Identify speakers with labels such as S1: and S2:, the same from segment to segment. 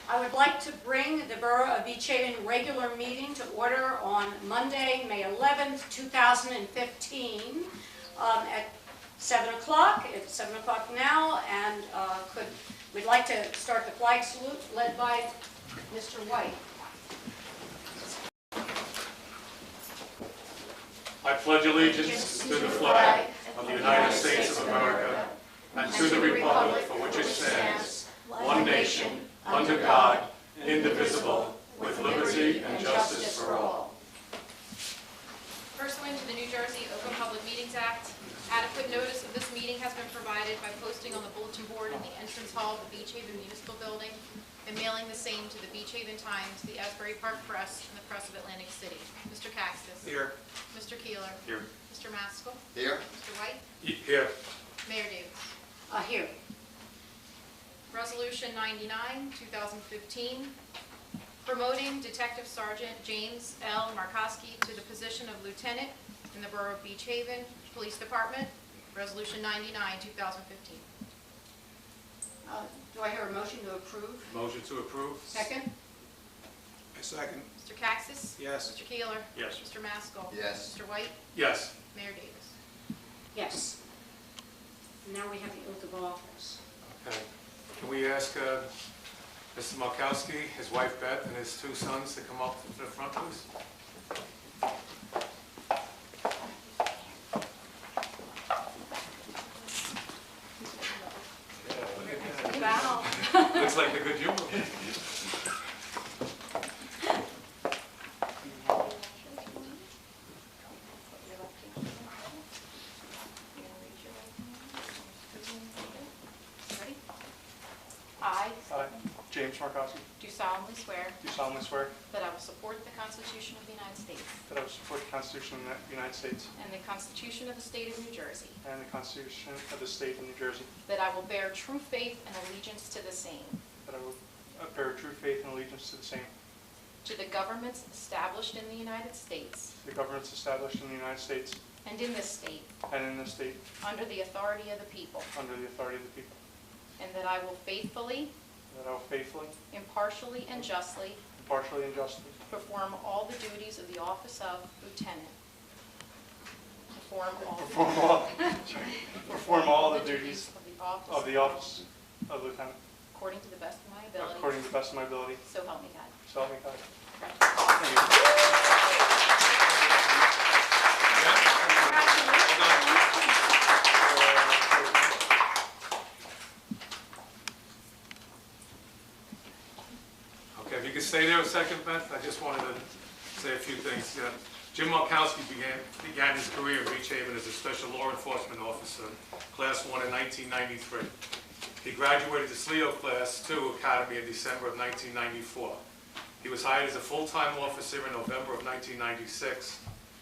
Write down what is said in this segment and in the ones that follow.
S1: I would like to bring the Borough of Beach Haven regular meeting to order on Monday, May 11th, 2015 at 7 o'clock. It's 7 o'clock now, and we'd like to start the flag salute led by Mr. White.
S2: I pledge allegiance to the flag of the United States of America and to the republic for which it stands, one nation, under God, indivisible, with liberty and justice for all.
S3: Pursuant to the New Jersey Open Public Meetings Act, adequate notice of this meeting has been provided by posting on the bulletin board in the entrance hall of the Beach Haven Municipal Building and mailing the same to the Beach Haven Times, the Asbury Park Press, and the Press of Atlantic City. Mr. Caxton.
S2: Here.
S3: Mr. Keeler.
S2: Here.
S3: Mr. Maskell.
S2: Here.
S3: Mr. White.
S2: Here.
S3: Mayor Davis.
S1: Here.
S3: Resolution 99, 2015, promoting Detective Sergeant James L. Markowski to the position of Lieutenant in the Borough of Beach Haven Police Department. Resolution 99, 2015.
S1: Do I hear a motion to approve?
S2: Motion to approve.
S1: Second?
S2: I second.
S3: Mr. Caxton.
S2: Yes.
S3: Mr. Keeler.
S2: Yes.
S3: Mr. Maskell.
S4: Yes.
S3: Mr. White.
S2: Yes.
S3: Mayor Davis.
S1: Yes. Now we have the oath of office.
S5: Okay. Can we ask Mr. Markowski, his wife Beth, and his two sons to come up to the front, please?
S1: Wow.
S5: Looks like a good humor.
S3: Ready? I
S6: James Markowski,
S3: do solemnly swear
S6: do solemnly swear
S3: that I will support the Constitution of the United States
S6: that I will support the Constitution of the United States
S3: and the Constitution of the State of New Jersey,
S6: and the Constitution of the State of New Jersey,
S3: that I will bear true faith and allegiance to the same,
S6: that I will bear true faith and allegiance to the same,
S3: to the governments established in the United States
S6: the governments established in the United States
S3: and in this state,
S6: and in this state,
S3: under the authority of the people,
S6: under the authority of the people,
S3: and that I will faithfully,
S6: that I will faithfully,
S3: impartially, and justly
S6: impartially, and justly
S3: perform all the duties of the office of Lieutenant.
S6: perform all the duties
S3: of the office
S6: of Lieutenant
S3: according to the best of my ability.
S6: according to the best of my ability,
S3: So help me God.
S6: so help me God.
S3: Congratulations.
S5: Okay, if you could stay there a second, Beth, I just wanted to say a few things. Jim Markowski began his career in Beach Haven as a special law enforcement officer, Class 1 in 1993. He graduated the SLEO Class 2 Academy in December of 1994. He was hired as a full-time officer in November of 1996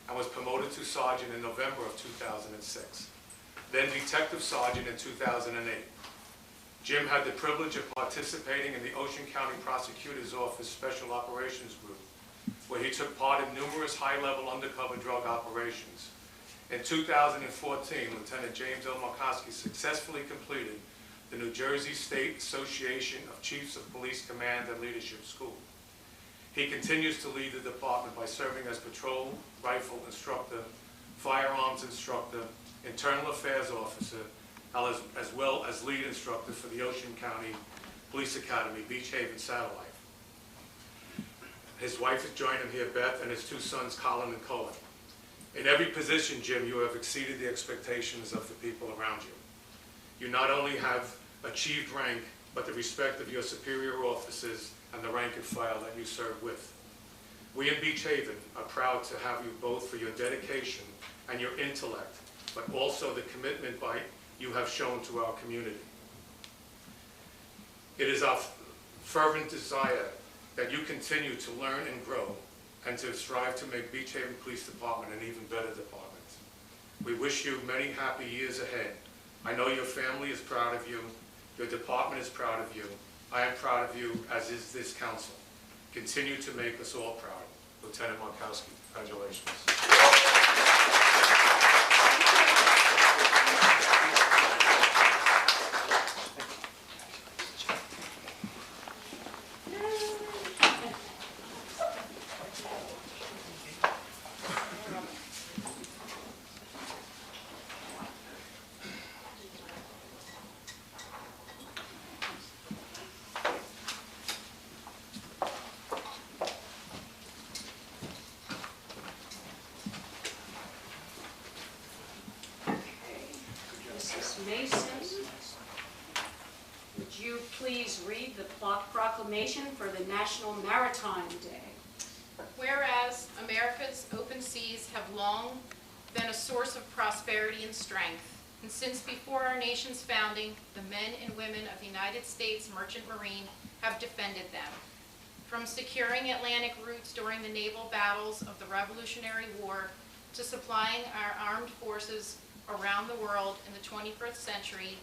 S5: and was promoted to sergeant in November of 2006, then detective sergeant in 2008. Jim had the privilege of participating in the Ocean County Prosecutor's Office Special Operations Group, where he took part in numerous high-level undercover drug operations. In 2014, Lieutenant James L. Markowski successfully completed the New Jersey State Association of Chiefs of Police Command and Leadership School. He continues to lead the department by serving as patrol rifle instructor, firearms instructor, internal affairs officer, as well as lead instructor for the Ocean County Police Academy, Beach Haven Satellite. His wife has joined him here, Beth, and his two sons, Colin and Cohen. In every position, Jim, you have exceeded the expectations of the people around you. You not only have achieved rank, but the respect of your superior officers and the rank and file that you serve with. We in Beach Haven are proud to have you both for your dedication and your intellect, but also the commitment you have shown to our community. It is our fervent desire that you continue to learn and grow and to strive to make Beach Haven Police Department an even better department. We wish you many happy years ahead. I know your family is proud of you, your department is proud of you, I am proud of you, as is this council. Continue to make us all proud. Lieutenant Markowski, congratulations.
S1: Mason, would you please read the proclamation for the National Maritime Day?
S3: Whereas America's open seas have long been a source of prosperity and strength, and since before our nation's founding, the men and women of the United States Merchant Marine have defended them. From securing Atlantic routes during the naval battles of the Revolutionary War to supplying our armed forces around the world in the 21st century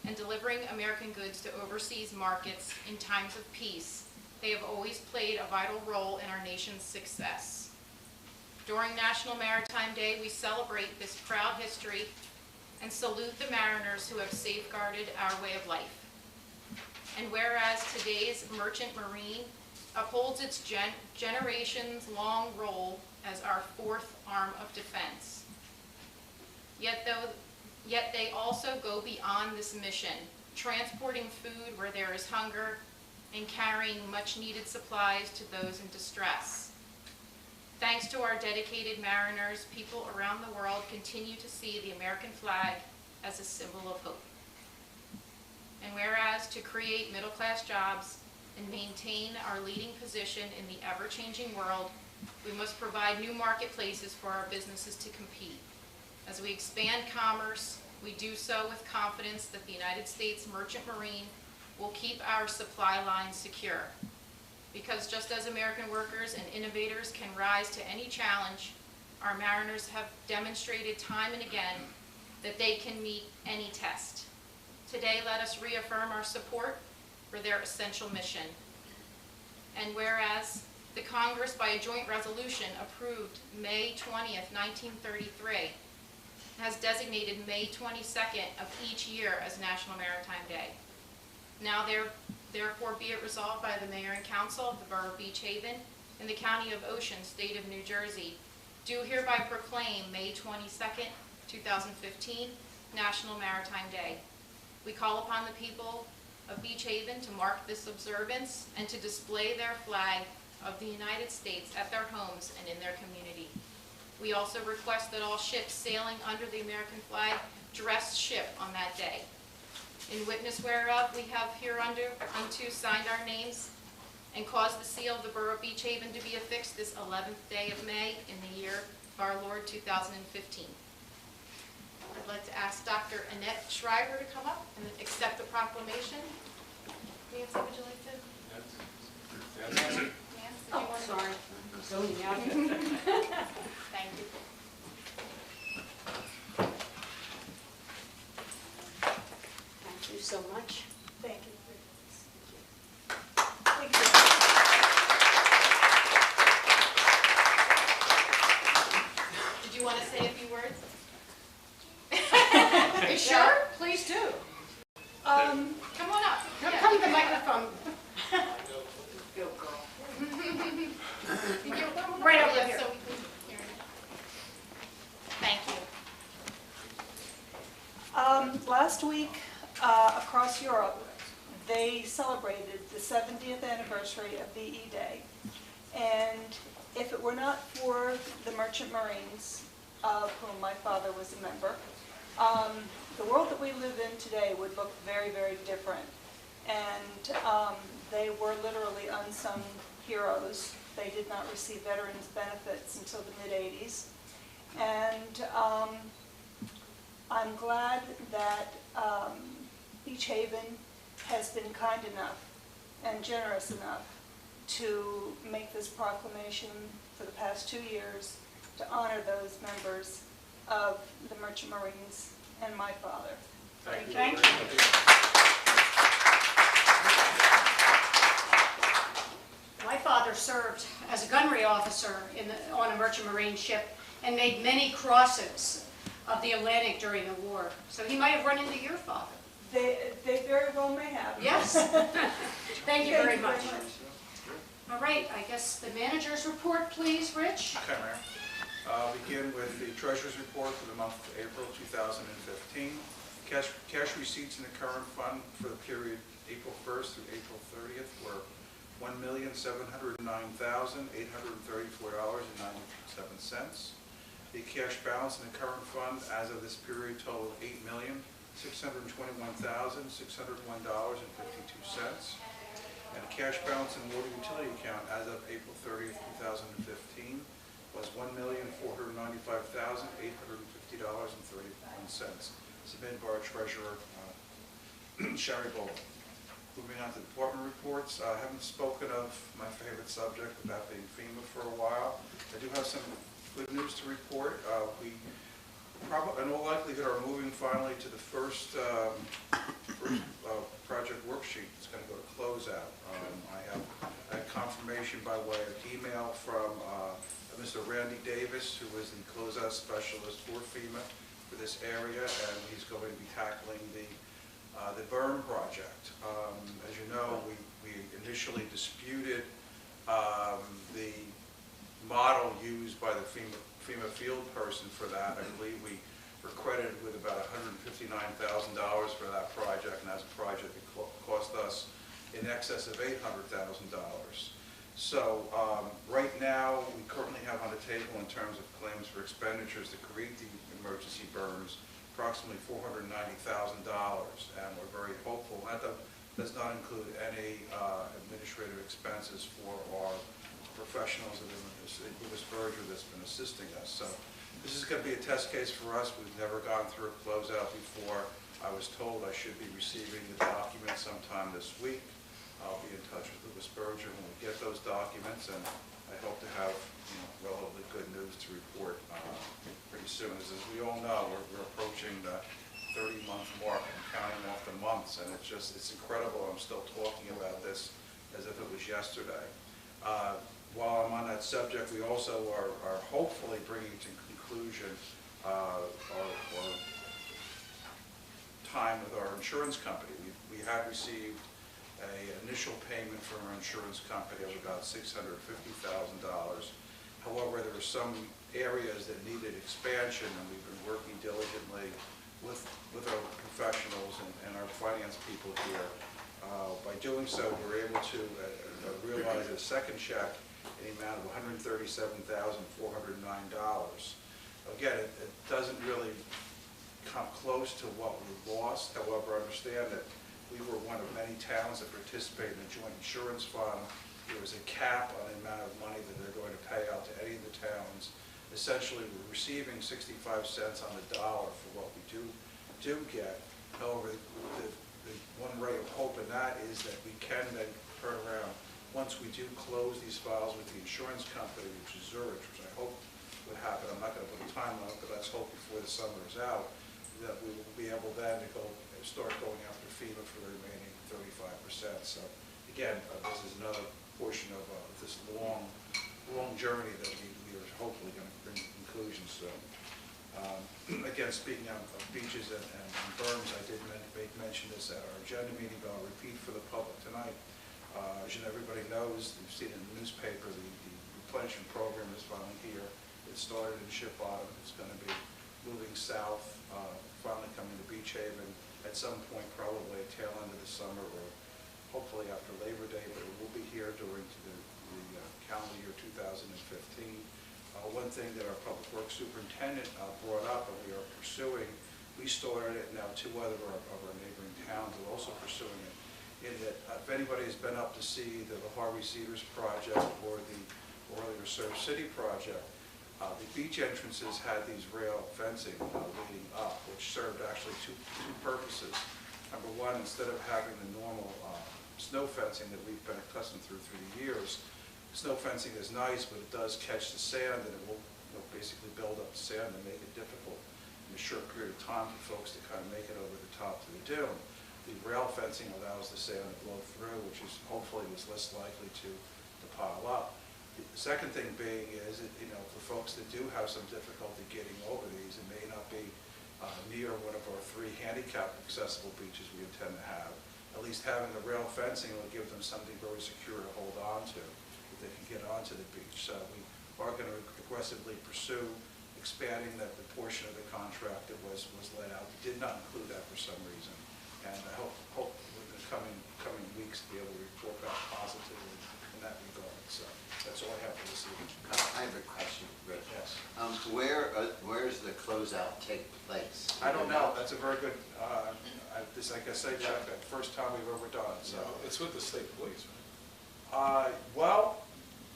S3: and delivering American goods to overseas markets in times of peace, they have always played a vital role in our nation's success. During National Maritime Day, we celebrate this proud history and salute the mariners who have safeguarded our way of life. And whereas today's Merchant Marine upholds its generations-long role as our fourth arm of defense, yet they also go beyond this mission, transporting food where there is hunger and carrying much-needed supplies to those in distress. Thanks to our dedicated mariners, people around the world continue to see the American flag as a symbol of hope. And whereas to create middle-class jobs and maintain our leading position in the ever-changing world, we must provide new marketplaces for our businesses to compete. As we expand commerce, we do so with confidence that the United States Merchant Marine will keep our supply lines secure. Because just as American workers and innovators can rise to any challenge, our mariners have demonstrated time and again that they can meet any test. Today, let us reaffirm our support for their essential mission. And whereas the Congress, by a joint resolution, approved May 20th, 1933, has designated May 22nd of each year as National Maritime Day. Now therefore be it resolved by the Mayor and Council of the Borough of Beach Haven in the County of Ocean, State of New Jersey, do hereby proclaim May 22nd, 2015, National Maritime Day. We call upon the people of Beach Haven to mark this observance and to display their flag of the United States at their homes and in their community. We also request that all ships sailing under the American flag dress ship on that day. In witness whereof, we have hereunto signed our names and caused the seal of the Borough of Beach Haven to be affixed this 11th day of May in the year of our Lord 2015. I'd like to ask Dr. Annette Schreiber to come up and accept the proclamation. Nancy, would you like to? Nancy, did you
S1: Oh,
S3: want to?
S1: sorry, I'm zoning out here.
S3: Thank you.
S1: Thank you so much.
S4: Thank you.
S3: Did you want to say a few words?
S1: Are you sure? Please do.
S3: Come on up. Yeah.
S1: Come to the microphone. Go, girl. Right over
S3: Yeah,
S1: here.
S3: so we can hear it. Thank you.
S4: Last week, across Europe, they celebrated the 70th anniversary of VE Day. And if it were not for the Merchant Marines, of whom my father was a member, the world that we live in today would look very, very different. And they were literally unsung heroes. They did not receive veterans benefits until the mid-'80s. And I'm glad that Beach Haven has been kind enough and generous enough to make this proclamation for the past 2 years to honor those members of the Merchant Marines and my father.
S2: Thank you.
S1: Thank
S2: very
S1: you. My father served as a gunnery officer on a merchant marine ship and made many crosses of the Atlantic during the war. So he might have run into your father.
S4: They very well may have.
S1: Yes. Thank you very much. All right, I guess the manager's report, please, Rich.
S7: Okay, Mayor. I'll begin with the Treasurer's Report for the month of April 2015. Cash receipts in the current fund for the period April 1st through April 30th were $1,709,834.97. The cash balance in the current fund as of this period totaled $8,637,987. $621,601.52. And the cash balance in the water utility account as of April 30th, 2015 was $1,495,850.31, submitted by our treasurer, Sherry Bowen. Moving on to department reports, I haven't spoken of my favorite subject, about being FEMA, for a while. I do have some good news to report. We probably, in all likelihood, are moving finally to the first project worksheet. It's going to go to closeout. I have confirmation by way of email from Mr. Randy Davis, who is the closeout specialist for FEMA for this area, and he's going to be tackling the berm project. As you know, we initially disputed the model used by the FEMA field person for that. I believe we were credited with about $159,000 for that project, and that's a project that cost us in excess of $800,000. So right now, we currently have on the table, in terms of claims for expenditures to create the emergency berms, approximately $490,000, and we're very hopeful. That does not include any administrative expenses for our professionals in Lewis Berger that's been assisting us. So this is going to be a test case for us. We've never gone through a closeout before. I was told I should be receiving the documents sometime this week. I'll be in touch with Lewis Berger when we get those documents, and I hope to have relatively good news to report pretty soon. As we all know, we're approaching the 30-month mark and counting off the months, and it's incredible. I'm still talking about this as if it was yesterday. While I'm on that subject, we also are hopefully bringing to conclusion our time with our insurance company. We have received an initial payment from our insurance company of about $650,000. However, there were some areas that needed expansion, and we've been working diligently with our professionals and our finance people here. By doing so, we're able to realize a second check in the amount of $137,409. Again, it doesn't really come close to what we lost. However, understand that we were one of many towns that participated in the joint insurance fund. There was a cap on the amount of money that they're going to pay out to any of the towns. Essentially, we're receiving 65 cents on the dollar for what we do get. However, the one ray of hope in that is that we can then turn around once we do close these files with the insurance company, which is Zurich, which I hope would happen. I'm not going to put a time on it, but let's hope before the summer is out that we will be able then to start going after FEMA for the remaining 35%. So again, this is another portion of this long journey that we are hopefully going to bring to conclusion soon. Again, speaking of beaches and berms, I did make mention this at our agenda meeting, but I'll repeat for the public tonight. As you know, everybody knows, you've seen it in the newspaper, the replenishment program is finally here. It started in Ship Bottom. It's going to be moving south, finally coming to Beach Haven at some point, probably tail end of the summer or hopefully after Labor Day, but it will be here during the calendar year 2015. One thing that our Public Works Superintendent brought up and we are pursuing, we started it, now two other of our neighboring towns are also pursuing it, in that if anybody has been up to see the Harvey Cedars project or the earlier Surf City project, the beach entrances had these rail fencing leading up, which served actually two purposes. Number one, instead of having the normal snow fencing that we've been accustomed through the years, snow fencing is nice, but it does catch the sand, and it will basically build up the sand and make it difficult in a short period of time for folks to kind of make it over the top to the dune. The rail fencing allows the sand to blow through, which is hopefully was less likely to pile up. The second thing being is, for folks that do have some difficulty getting over these, it may not be near one of our 3 handicap accessible beaches we intend to have. At least having the rail fencing will give them something very secure to hold on to, that they can get onto the beach. So we are going to aggressively pursue expanding the portion of the contract that was laid out. We did not include that for some reason. And I hope in the coming weeks to be able to report back positively in that regard. So that's all I have for this evening.
S8: I have a question, Rich.
S7: Yes.
S8: Where's the closeout take place?
S7: I don't know, that's a very good, like I say, Jack, the first time we've ever done it, so.
S5: It's with the state police, right?
S7: Well,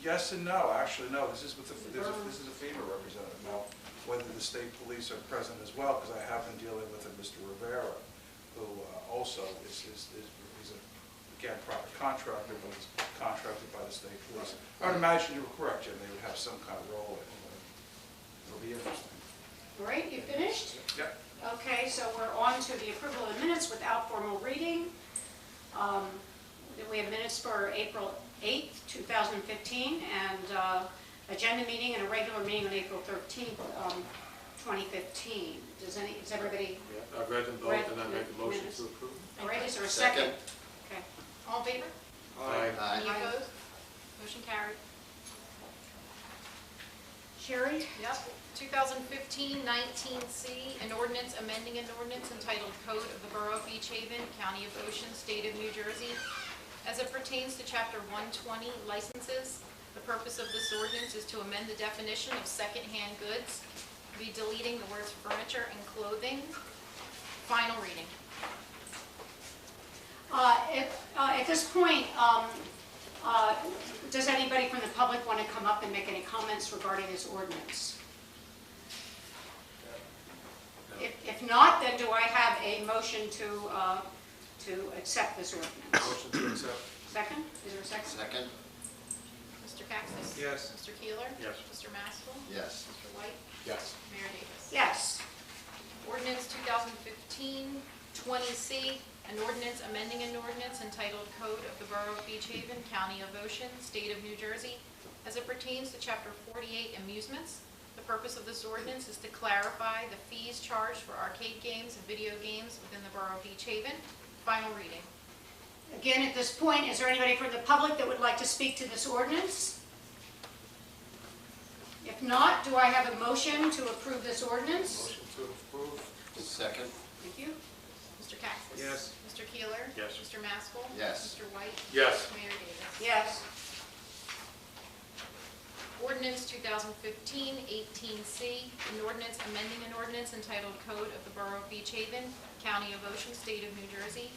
S7: yes and no, actually, no, this is with this is a FEMA representative. Now, whether the state police are present as well, because I have been dealing with Mr. Rivera, who also is he's again, private contractor, but is contracted by the state police. I would imagine you were correct, Jim, they would have some kind of role in it. It'll be interesting.
S1: All right, you finished?
S7: Yep.
S1: Okay, so we're on to the approval of minutes without formal reading. We have minutes for April 8th, 2015, and agenda meeting and a regular meeting on April 13th, 2015. Is everybody,
S5: I've read them both, and I make a motion to approve.
S1: all right, is there a second?
S8: Second.
S1: Okay.
S3: All in favor?
S5: Aye.
S8: Aye.
S3: Any opposed? Motion carried.
S1: Sherry?
S3: Yep. 2015-19C, an ordinance amending an ordinance entitled Code of the Borough of Beach Haven, County of Ocean, State of New Jersey, as it pertains to Chapter 120 licenses. The purpose of this ordinance is to amend the definition of secondhand goods, be deleting the words furniture and clothing. Final reading.
S1: At this point, does anybody from the public want to come up and make any comments regarding this ordinance? If not, then do I have a motion to accept this ordinance?
S5: Motion to accept.
S1: Second? Is there a second?
S8: Second?
S3: Mr. Kaxis?
S5: Yes.
S3: Mr. Keeler?
S5: Yes.
S3: Mr. Maskell?
S8: Yes.
S3: Mr. White?
S5: Yes.
S3: Mayor Davis?
S1: Yes.
S3: Ordinance 2015-20C, an ordinance amending an ordinance entitled Code of the Borough of Beach Haven, County of Ocean, State of New Jersey, as it pertains to Chapter 48 amusements. The purpose of this ordinance is to clarify the fees charged for arcade games and video games within the Borough of Beach Haven. Final reading.
S1: Again, at this point, is there anybody from the public that would like to speak to this ordinance? If not, do I have a motion to approve this ordinance?
S5: Motion to approve.
S8: Second?
S1: Thank you.
S3: Mr. Kaxis?
S5: Yes.
S3: Mr. Keeler?
S5: Yes.
S3: Mr. Maskell?
S8: Yes.
S3: Mr. White?
S5: Yes.
S3: Mayor Davis?
S1: Yes.
S3: Ordinance 2015-18C, an ordinance amending an ordinance entitled Code of the Borough of Beach Haven, County of Ocean, State of New Jersey.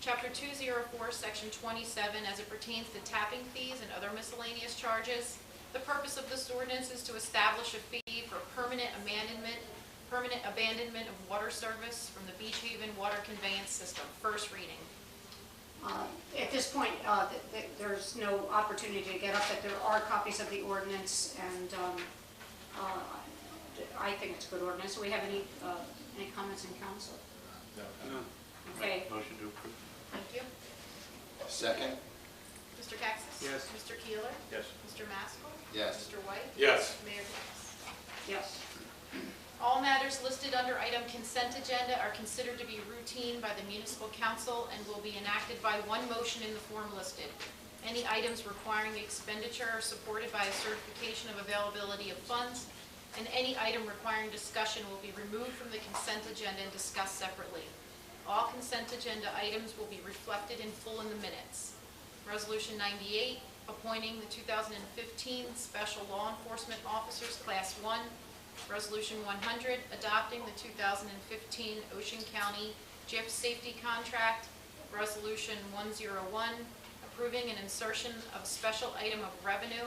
S3: Chapter 204, Section 27, as it pertains to tapping fees and other miscellaneous charges. The purpose of this ordinance is to establish a fee for permanent abandonment of water service from the Beach Haven Water Conveyance System. First reading.
S1: At this point, there's no opportunity to get up, but there are copies of the ordinance, and I think it's a good ordinance. Do we have any comments in council?
S5: No.
S1: Okay.
S2: Motion to approve.
S3: Thank you.
S8: Second?
S3: Mr. Kaxis?
S5: Yes.
S3: Mr. Keeler?
S2: Yes.
S3: Mr. Maskell?
S8: Yes.
S3: Mr. White?
S5: Yes.
S3: Mayor Davis?
S1: Yes.
S3: All matters listed under item consent agenda are considered to be routine by the municipal council and will be enacted by one motion in the form listed. Any items requiring the expenditure are supported by a certification of availability of funds, and any item requiring discussion will be removed from the consent agenda and discussed separately. All consent agenda items will be reflected in full in the minutes. Resolution 98, appointing the 2015 Special Law Enforcement Officers Class 1. Resolution 100, adopting the 2015 Ocean County JIF Safety Contract. Resolution 101, approving an insertion of a special item of revenue.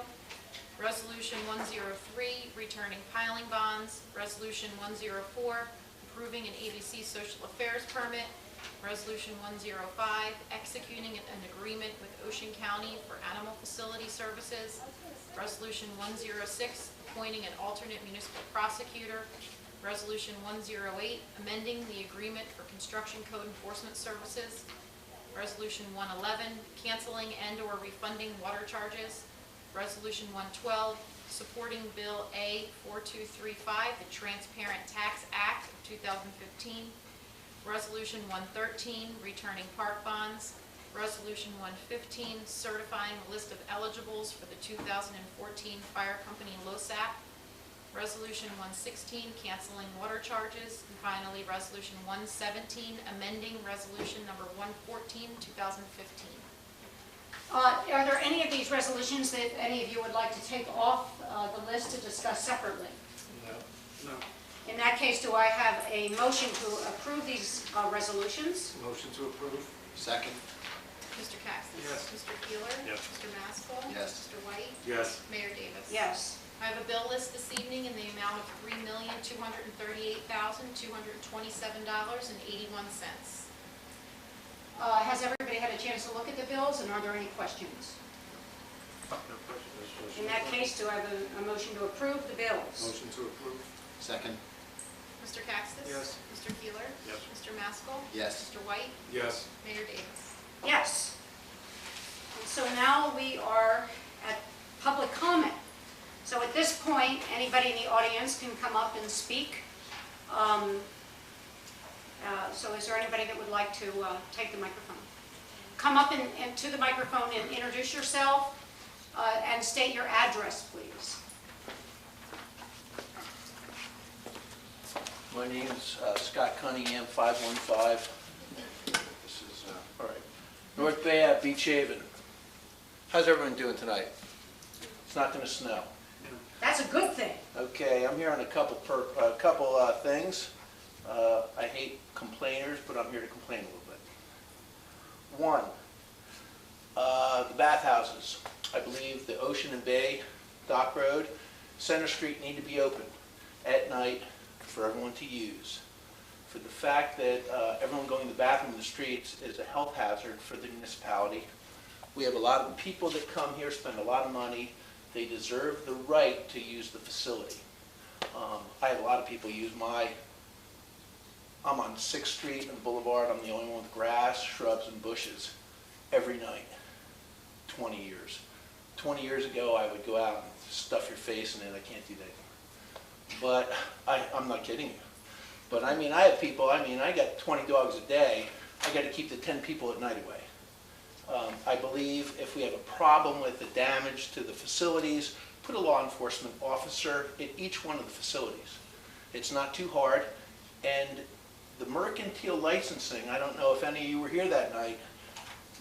S3: Resolution 103, returning piling bonds. Resolution 104, approving an ABC Social Affairs permit. Resolution 105, executing an agreement with Ocean County for animal facility services. Resolution 106, appointing an alternate municipal prosecutor. Resolution 108, amending the agreement for construction code enforcement services. Resolution 111, canceling and/or refunding water charges. Resolution 112, supporting Bill A 4235, the Transparent Tax Act of 2015. Resolution 113, returning park bonds. Resolution 115, certifying a list of eligibles for the 2014 Fire Company LoSAP. Resolution 116, canceling water charges. And finally, Resolution 117, amending Resolution number 114, 2015.
S1: Are there any of these resolutions that any of you would like to take off the list to discuss separately?
S5: No.
S1: In that case, do I have a motion to approve these resolutions?
S5: Motion to approve?
S8: Second?
S3: Mr. Cassis?
S5: Yes.
S3: Mr. Keeler?
S5: Yes.
S3: Mr. Maskell?
S8: Yes.
S3: Mr. White?
S5: Yes.
S3: Mayor Davis?
S1: Yes.
S3: I have a bill list this evening in the amount of $3,238,227.81.
S1: Has everybody had a chance to look at the bills, and are there any questions?
S5: No question.
S1: In that case, do I have a motion to approve the bills?
S5: Motion to approve?
S8: Second?
S3: Mr. Cassis?
S5: Yes.
S3: Mr. Keeler?
S5: Yes.
S3: Mr. Maskell?
S8: Yes.
S3: Mr. White?
S5: Yes.
S3: Mayor Davis?
S1: Yes. And so now we are at public comment. So at this point, anybody in the audience can come up and speak. So is there anybody that would like to take the microphone? Come up and to the microphone and introduce yourself and state your address, please.
S9: My name's Scott Cunningham, 515. This is, all right. North Bay at Beach Haven. How's everyone doing tonight? It's not going to snow.
S1: That's a good thing.
S9: Okay, I'm here on a couple things. I hate complainers, but I'm here to complain a little bit. One, the bathhouses. I believe the Ocean and Bay Dock Road, Center Street need to be open at night for everyone to use. For the fact that everyone going to the bathroom in the streets is a health hazard for the municipality. We have a lot of people that come here, spend a lot of money. They deserve the right to use the facility. I have a lot of people use I'm on 6th Street and Boulevard. I'm the only one with grass, shrubs, and bushes every night. 20 years. 20 years ago, I would go out and stuff your face in it. I can't do that anymore. But I'm not kidding you. But I mean, I have people, I got 20 dogs a day. I got to keep the 10 people at night away. I believe if we have a problem with the damage to the facilities, put a law enforcement officer at each one of the facilities. It's not too hard. And the mercantile licensing, I don't know if any of you were here that night,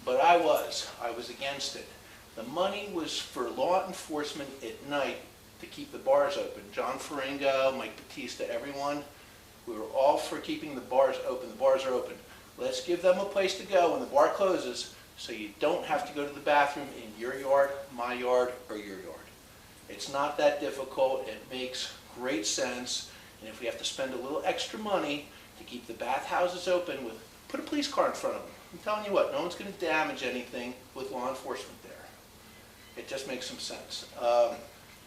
S9: but I was against it. The money was for law enforcement at night to keep the bars open. John Faringo, Mike Batista, everyone, we were all for keeping the bars open. The bars are open. Let's give them a place to go when the bar closes so you don't have to go to the bathroom in your yard, my yard, or your yard. It's not that difficult. It makes great sense. And if we have to spend a little extra money to keep the bathhouses open, put a police car in front of them. I'm telling you what, no one's going to damage anything with law enforcement there. It just makes some sense.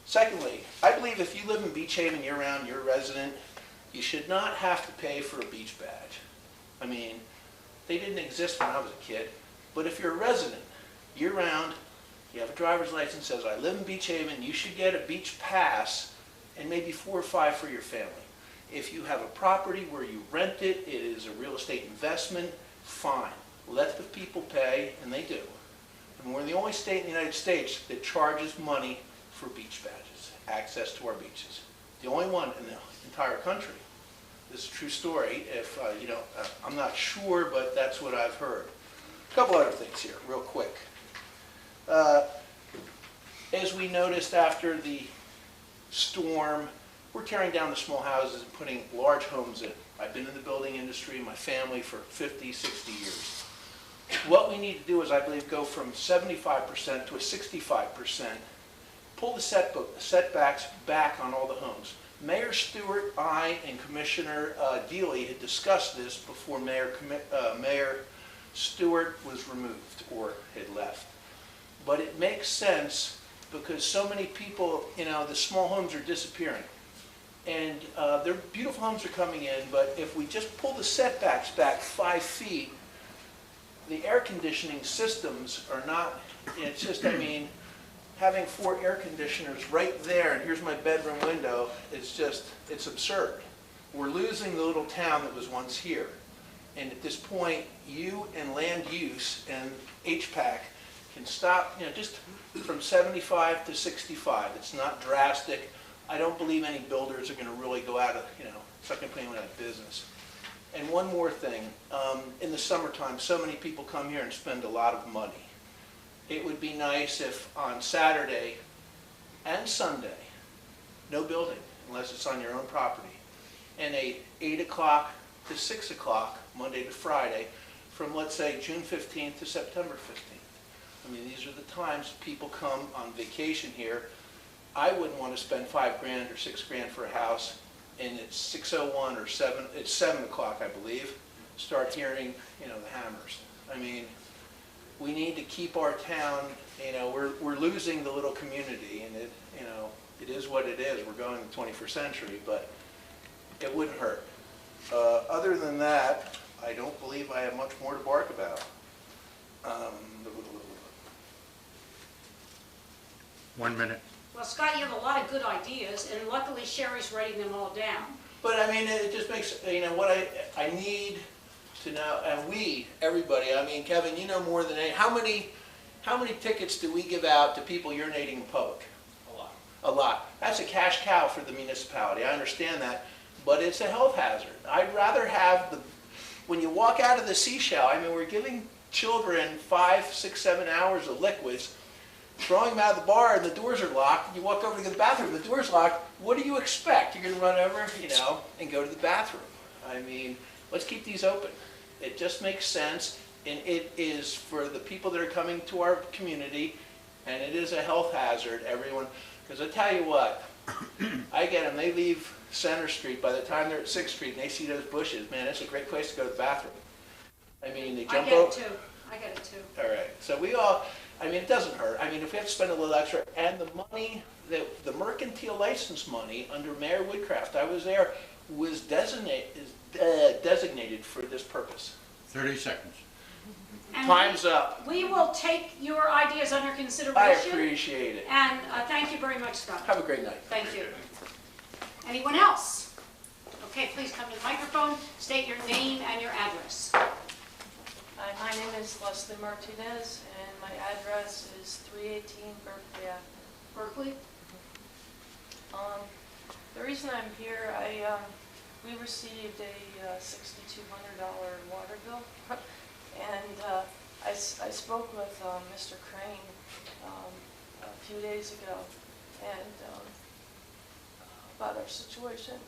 S9: Secondly, I believe if you live in Beach Haven year-round, you're a resident, you should not have to pay for a beach badge. I mean, they didn't exist when I was a kid, but if you're a resident year-round, you have a driver's license that says, I live in Beach Haven, you should get a beach pass and maybe 4 or 5 for your family. If you have a property where you rent it, it is a real estate investment, fine. Let the people pay, and they do. And we're the only state in the United States that charges money for beach badges, access to our beaches. The only one in the entire country. This is a true story. If, I'm not sure, but that's what I've heard. A couple other things here, real quick. As we noticed after the storm, we're tearing down the small houses and putting large homes in. I've been in the building industry, my family, for 50, 60 years. What we need to do is, I believe, go from 75% to a 65%, pull the setbacks back on all the homes. Mayor Stewart, I, and Commissioner Deely had discussed this before Mayor Stewart was removed or had left. But it makes sense because so many people, the small homes are disappearing. And their beautiful homes are coming in, but if we just pull the setbacks back 5 feet, the air conditioning systems are not, it's just, having 4 air conditioners right there, and here's my bedroom window, it's absurd. We're losing the little town that was once here. And at this point, you and land use and HPAC can stop, just from 75 to 65. It's not drastic. I don't believe any builders are gonna really go out of, it's not gonna put anyone out of business. And one more thing, in the summertime, so many people come here and spend a lot of money. It would be nice if on Saturday and Sunday, no building unless it's on your own property, and a 8 o'clock to 6 o'clock, Monday to Friday, from let's say June 15th to September 15th. I mean, these are the times people come on vacation here. I wouldn't want to spend $5 grand or $6 grand for a house, and it's 6:01 or 7, it's 7 o'clock, I believe, start hearing, the hammers. I mean, we need to keep our town, we're losing the little community, and it is what it is. We're going to the 21st century, but it wouldn't hurt. Other than that, I don't believe I have much more to bark about.
S2: 1 minute.
S1: Well, Scott, you have a lot of good ideas, and luckily Sherry's writing them all down.
S9: But I mean, it just makes, what I need to know, and everybody, I mean, Kevin, you know more than any, how many tickets do we give out to people urinating in public?
S6: A lot.
S9: A lot. That's a cash cow for the municipality, I understand that, but it's a health hazard. I'd rather have when you walk out of the seashell, I mean, we're giving children 5, 6, 7 hours of liquids, throwing them out of the bar and the doors are locked, you walk over to the bathroom, the door's locked, what do you expect? You're gonna run over, and go to the bathroom. I mean, let's keep these open. It just makes sense, and it is for the people that are coming to our community, and it is a health hazard, everyone, because I tell you what, I get them, they leave Center Street, by the time they're at 6th Street and they see those bushes, man, it's a great place to go to the bathroom. I mean, they jump over.
S1: I get it too.
S9: All right, so I mean, it doesn't hurt. I mean, if we have to spend a little extra, and the money, the mercantile license money under Mayor Woodcraft, I was there, was designated for this purpose.
S2: 30 seconds.
S1: And
S9: Time's up.
S1: We will take your ideas under
S9: I
S1: consideration.
S9: appreciate it.
S1: And thank you very much, Scott.
S9: Have a great night.
S1: Thank you. Anyone else? Okay, please come to the microphone, state your name and your address.
S10: Hi, my name is Leslie Martinez, and my address is 318 Berkeley Avenue.
S1: Berkeley?
S10: The reason I'm here, we received a $6,200 water bill, and I spoke with Mr. Crane a few days ago, and about our situation.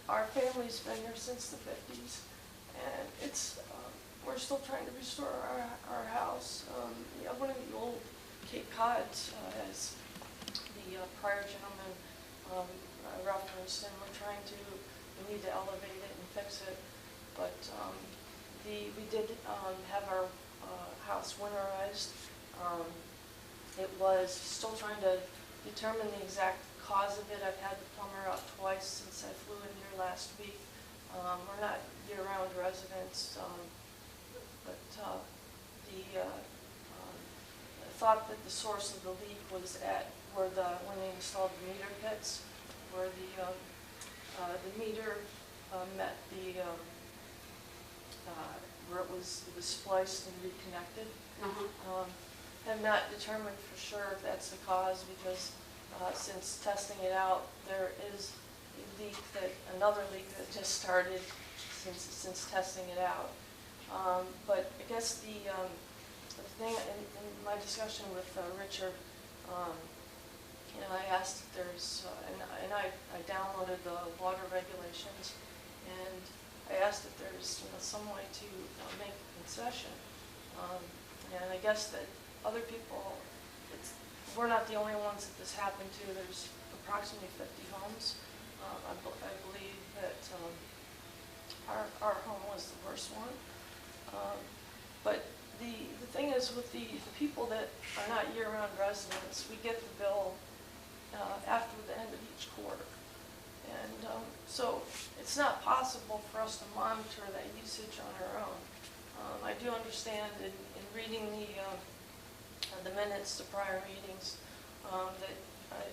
S10: Our family's been here since the 50s, and we're still trying to restore our house. We have one of the old Cape Cods, as the prior gentleman referenced, and we need to elevate it and fix it. But we did have our house winterized. It was still trying to determine the exact cause of it. I've had the plumber out twice since I flew in here last week. We're not year-round residents, but I thought that the source of the leak was at when they installed the meter pits, where the meter met where it was spliced and reconnected. Have not determined for sure if that's the cause, because since testing it out, there is another leak that just started since testing it out. But I guess the thing in my discussion with Richard, I asked if there's, and I downloaded the water regulations, and I asked if there's some way to make a concession. And I guess that other people, we're not the only ones that this happened to. There's approximately 50 homes. I believe that our home was the worst one. But the thing is, with the people that are not year-round residents, we get the bill after the end of each quarter. And so it's not possible for us to monitor that usage on our own. I do understand in reading the minutes to prior meetings that I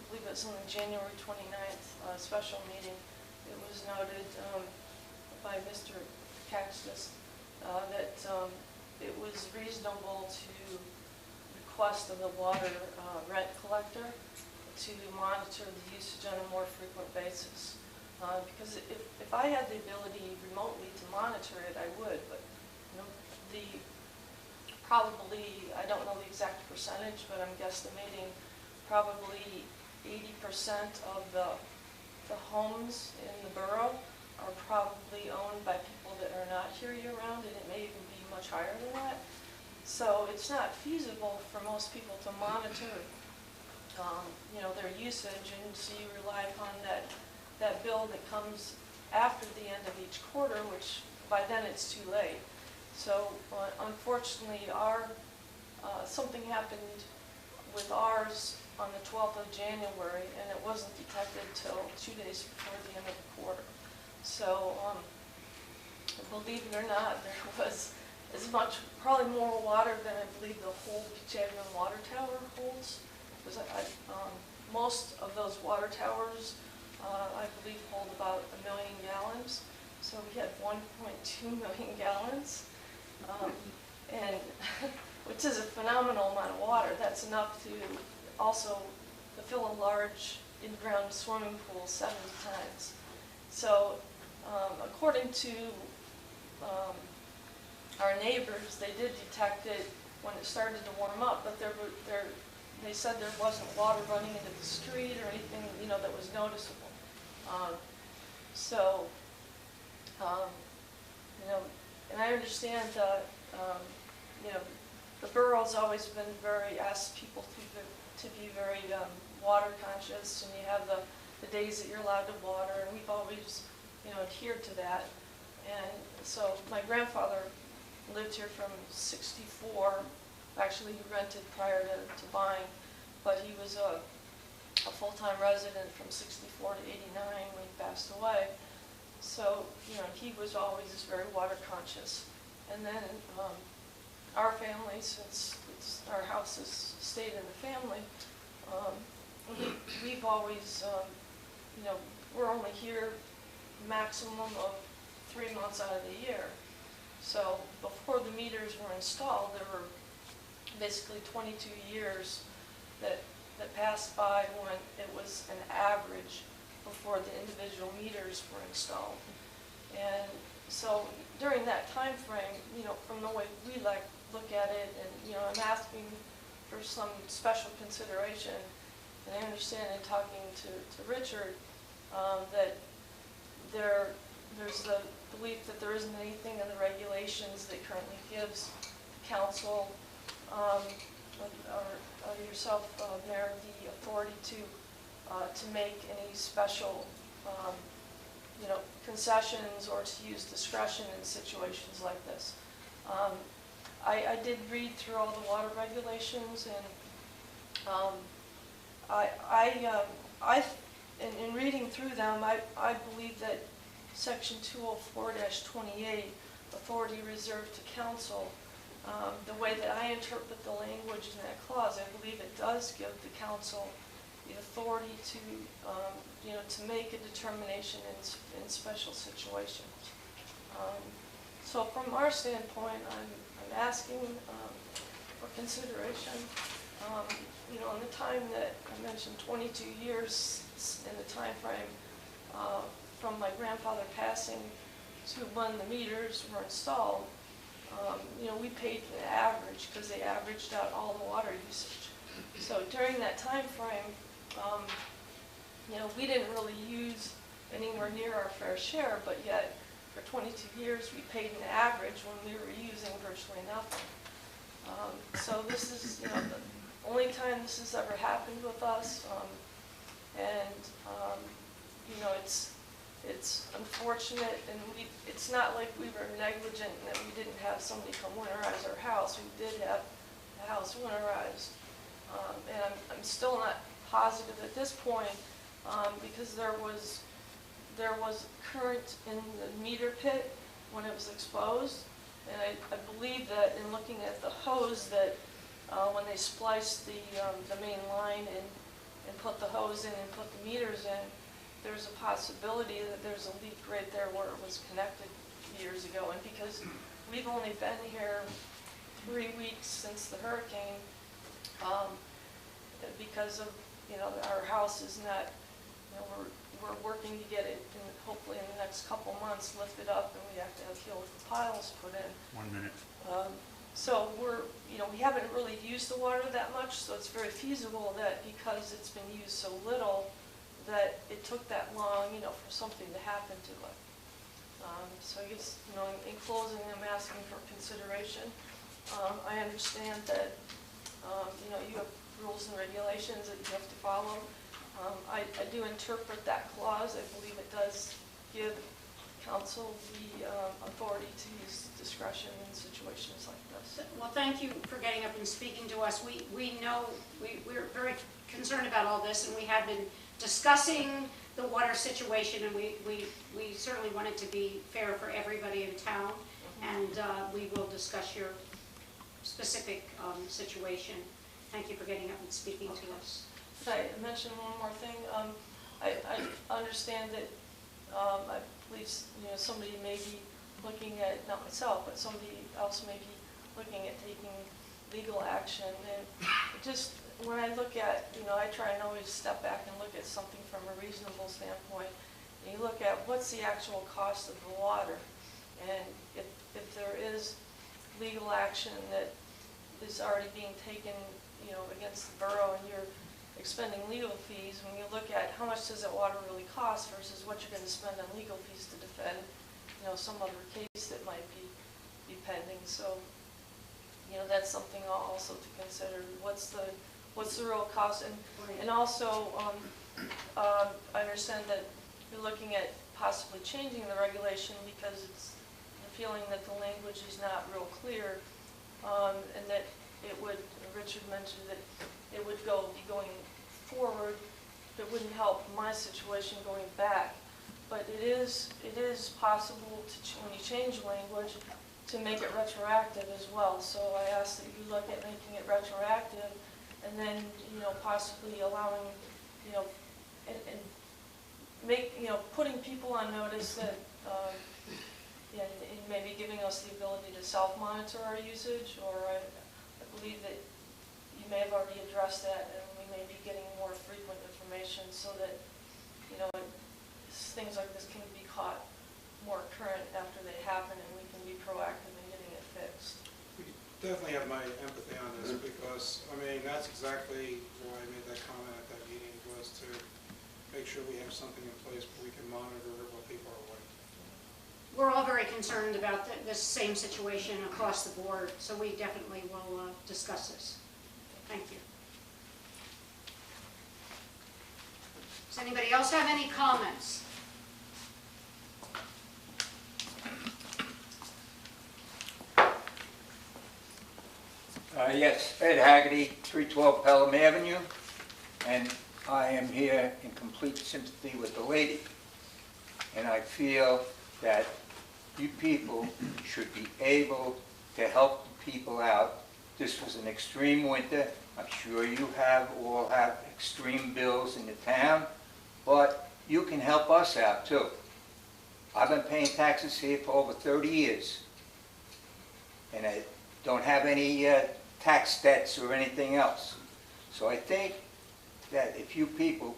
S10: believe it was on the January 29th special meeting, it was noted by Mr. Caxton that it was reasonable to request of the water rent collector to monitor the usage on a more frequent basis. Because if I had the ability remotely to monitor it, I would, but probably, I don't know the exact percentage, but I'm guesstimating probably 80% of the homes in the borough are probably owned by people that are not here year-round, and it may even be much higher than that. So it's not feasible for most people to monitor, their usage, and so you rely upon that bill that comes after the end of each quarter, which by then it's too late. So unfortunately, something happened with ours on the 12th of January, and it wasn't detected till 2 days before the end of the quarter. So believe it or not, there was as much, probably more water than I believe the whole Beach Haven water tower holds. Because most of those water towers, I believe, hold about 1 million gallons. So we had 1.2 million gallons, and which is a phenomenal amount of water. That's enough to also to fill a large in-ground swimming pool 70 times. So according to our neighbors, they did detect it when it started to warm up, but they said there wasn't water running into the street or anything, that was noticeable. And I understand that, the borough's always been asked people to be very water conscious, and you have the days that you're allowed to water, and we've always, adhered to that. And so my grandfather lived here from 64. Actually, he rented prior to buying, but he was a full-time resident from 64 to 89 when he passed away. So, he was always very water conscious. And then our family, since our house has stayed in the family, we've always, we're only here maximum of 3 months out of the year. So before the meters were installed, there were basically 22 years that passed by when it was an average before the individual meters were installed. And so during that time frame, from the way we look at it, and I'm asking for some special consideration, and I understand in talking to Richard that there's the belief that there isn't anything in the regulations that currently gives council or yourself, Mayor, the authority to make any special, concessions or to use discretion in situations like this. I did read through all the water regulations, and in reading through them, I believe that Section 204-28, authority reserved to council, the way that I interpret the language in that clause, I believe it does give the council the authority to make a determination in special situations. So from our standpoint, I'm asking for consideration. In the time that I mentioned, 22 years in the time frame from my grandfather passing to when the meters were installed, we paid an average because they averaged out all the water usage. So during that time frame, we didn't really use anywhere near our fair share, but yet for 22 years we paid an average when we were using virtually nothing. So this is the only time this has ever happened with us, it's unfortunate, and it's not like we were negligent and that we didn't have somebody come winterize our house. We did have the house winterized, and I'm still not positive at this point because there was current in the meter pit when it was exposed, and I believe that in looking at the hose that when they spliced the main line and put the hose in and put the meters in, there's a possibility that there's a leak right there where it was connected years ago. And because we've only been here 3 weeks since the hurricane, because of, our house is not, we're working to get it, hopefully in the next couple months, lifted up, and we have to have field piles put in.
S2: 1 minute.
S10: So we haven't really used the water that much, so it's very feasible that because it's been used so little, that it took that long, for something to happen to it. So I guess, in closing, I'm asking for consideration. I understand that, you have rules and regulations that you have to follow. I do interpret that clause. I believe it does give council the authority to use discretion in situations like this.
S1: Well, thank you for getting up and speaking to us. We know, we're very concerned about all this, and we have been discussing the water situation, and we certainly want it to be fair for everybody in town, and we will discuss your specific situation. Thank you for getting up and speaking to us.
S10: Could I mention one more thing? I understand that I believe somebody may be looking at, not myself, but somebody else may be looking at taking legal action. And just when I look at, I try and always step back and look at something from a reasonable standpoint. And you look at what's the actual cost of the water, and if there is legal action that is already being taken, against the borough, and you're expending legal fees, when you look at how much does that water really cost versus what you're going to spend on legal fees to defend, some other case that might be pending. So, that's something also to consider. What's the real cost? And also, I understand that you're looking at possibly changing the regulation because it's the feeling that the language is not real clear, and that it would, Richard mentioned that it would be going forward. It wouldn't help my situation going back. But it is possible when you change language to make it retroactive as well. So I ask that you look at making it retroactive, and then possibly allowing and make putting people on notice that and maybe giving us the ability to self-monitor our usage. Or I believe that you may have already addressed that, and we may be getting more frequent information so that things like this can be caught more current after they happen, and we can be proactive in getting it fixed.
S11: You definitely have my empathy on this, because, that's exactly why I made that comment at that meeting, was to make sure we have something in place where we can monitor what people are wanting.
S1: We're all very concerned about this same situation across the board, so we definitely will discuss this. Thank you. Does anybody else have any comments?
S12: Yes, Ed Haggerty, 312 Pelham Avenue, and I am here in complete sympathy with the lady. And I feel that you people should be able to help the people out. This was an extreme winter. I'm sure you all have extreme bills in the town, but you can help us out too. I've been paying taxes here for over 30 years, and I don't have any tax debts or anything else. So I think that if you people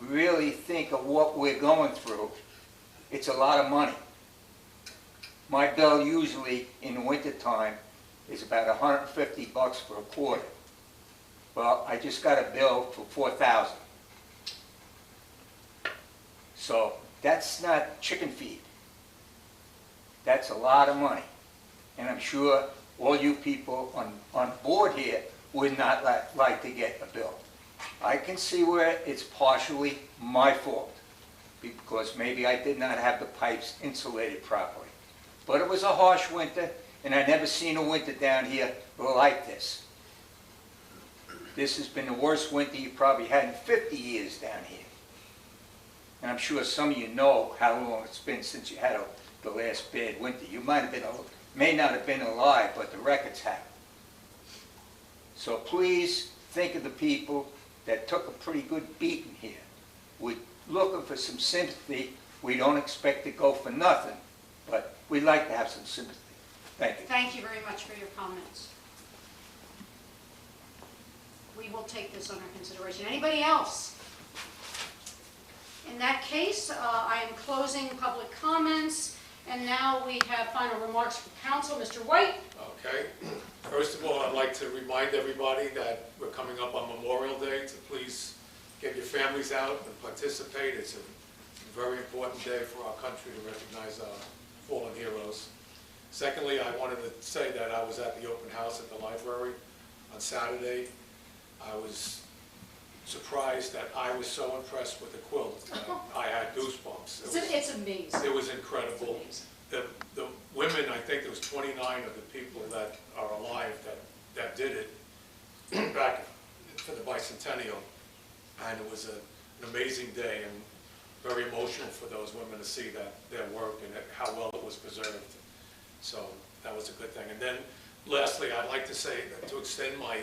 S12: really think of what we're going through, it's a lot of money. My bill usually in the wintertime is about $150 for a quarter. Well, I just got a bill for $4,000. So that's not chicken feed. That's a lot of money. And I'm sure all you people on board here would not like to get a bill. I can see where it's partially my fault, because maybe I did not have the pipes insulated properly. But it was a harsh winter, and I never seen a winter down here like this. This has been the worst winter you probably had in 50 years down here. And I'm sure some of you know how long it's been since you had the last bad winter. You may not have been alive, but the records have. So please think of the people that took a pretty good beating here. We're looking for some sympathy. We don't expect to go for nothing, but we'd like to have some sympathy. Thank you.
S1: Thank you very much for your comments. we will take this under consideration. Anybody else? In that case, I am closing public comments, and now we have final remarks from council. Mr. White?
S5: Okay. First of all, I'd like to remind everybody that we're coming up on Memorial Day, to please get your families out and participate. It's a very important day for our country to recognize our fallen heroes. Secondly, I wanted to say that I was at the open house at the library on Saturday. I was surprised that I was so impressed with the quilt. I had goosebumps.
S1: It's amazing.
S5: It was incredible. The women, I think there was 29 of the people that are alive that did it back for the bicentennial. And it was an amazing day and very emotional for those women to see their work and how well it was preserved. So that was a good thing. And then lastly, I'd like to say that to extend my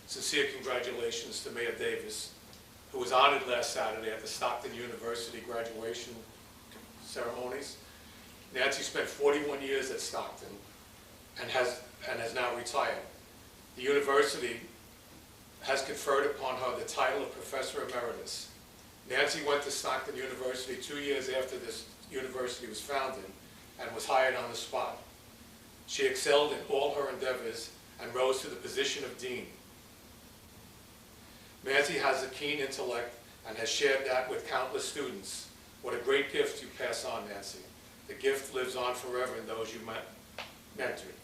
S5: sincere congratulations to Mayor Davis, who was honored last Saturday at the Stockton University graduation ceremonies. Nancy spent 41 years at Stockton and has now retired. The university has conferred upon her the title of Professor Emeritus. Nancy went to Stockton University 2 years after this university was founded and was hired on the spot. She excelled in all her endeavors and rose to the position of dean. Nancy has a keen intellect and has shared that with countless students. What a great gift you pass on, Nancy. The gift lives on forever in those you mentored.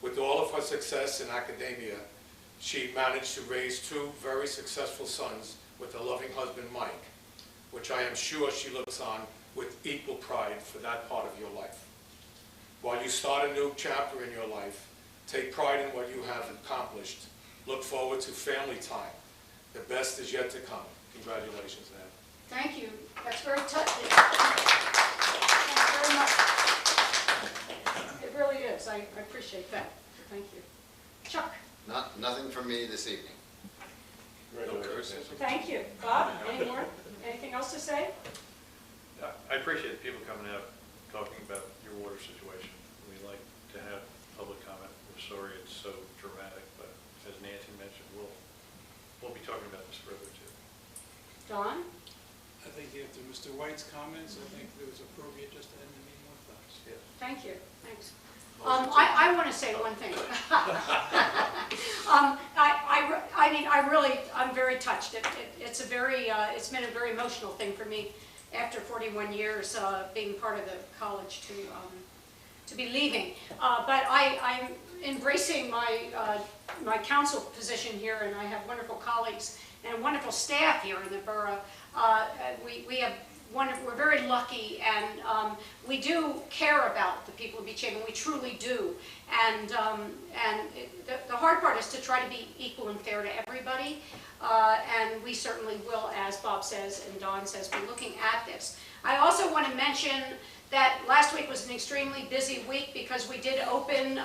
S5: With all of her success in academia, she managed to raise 2 very successful sons with a loving husband, Mike, which I am sure she looks on with equal pride for that part of your life. While you start a new chapter in your life, take pride in what you have accomplished. Look forward to family time. The best is yet to come. Congratulations, Nan.
S1: Thank you. That's very touching. Thank you very much. It really is. I appreciate that. Thank you. Chuck?
S8: Nothing from me this evening.
S1: Thank you. Bob, any more? Anything else to say?
S13: I appreciate people coming out talking about your water situation. We like to have public comment. We're sorry it's so dramatic, but as Nancy mentioned, we'll be talking about this further too.
S1: Don?
S11: I think after Mr. White's comments, I think it was appropriate just to end the meeting with those.
S13: Yeah.
S1: Thank you. Thanks. I want to say one thing. I'm very touched. It's been a very emotional thing for me after 41 years being part of the college to be leaving. But I'm embracing my council position here, and I have wonderful colleagues and a wonderful staff here in the borough. We're very lucky, and we do care about the people of Beach Haven. We truly do. And the hard part is to try to be equal and fair to everybody. And we certainly will, as Bob says and Don says, be looking at this. I also want to mention that last week was an extremely busy week because we did open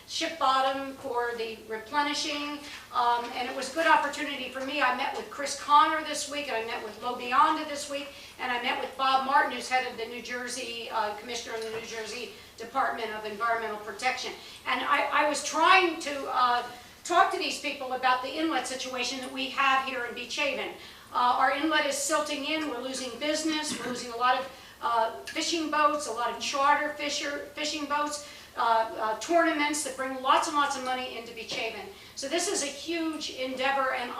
S1: Ship Bottom for the replenishing, and it was a good opportunity for me. I met with Chris Connor this week, and I met with Lo Bionda this week, and I met with Bob Martin, who's head of the New Jersey, Commissioner of the New Jersey Department of Environmental Protection. And I was trying to talk to these people about the inlet situation that we have here in Beach Haven. Our inlet is silting in, we're losing business, we're losing a lot of fishing boats, a lot of charter fishing boats, tournaments that bring lots and lots of money into Beach Haven. So this is a huge endeavor, and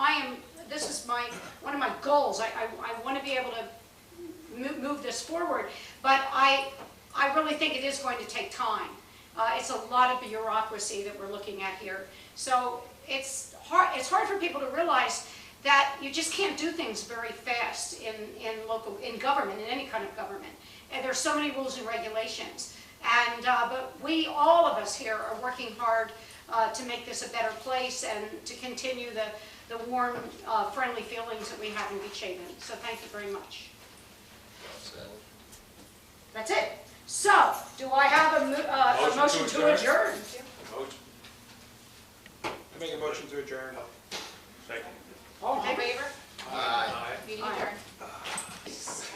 S1: this is one of my goals. I want to be able to move this forward, but I really think it is going to take time. It's a lot of bureaucracy that we're looking at here. So it's hard for people to realize that you just can't do things very fast in government, in any kind of government. And there's so many rules and regulations. And but all of us here are working hard to make this a better place and to continue the warm, friendly feelings that we have in Beach Haven. So thank you very much. That's it. So, do I have a motion to adjourn?
S5: Motion.
S11: I make a motion to adjourn.
S5: Second.
S1: All in favor?
S8: Aye.
S3: Meeting adjourned.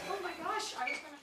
S1: Oh my gosh, I was going to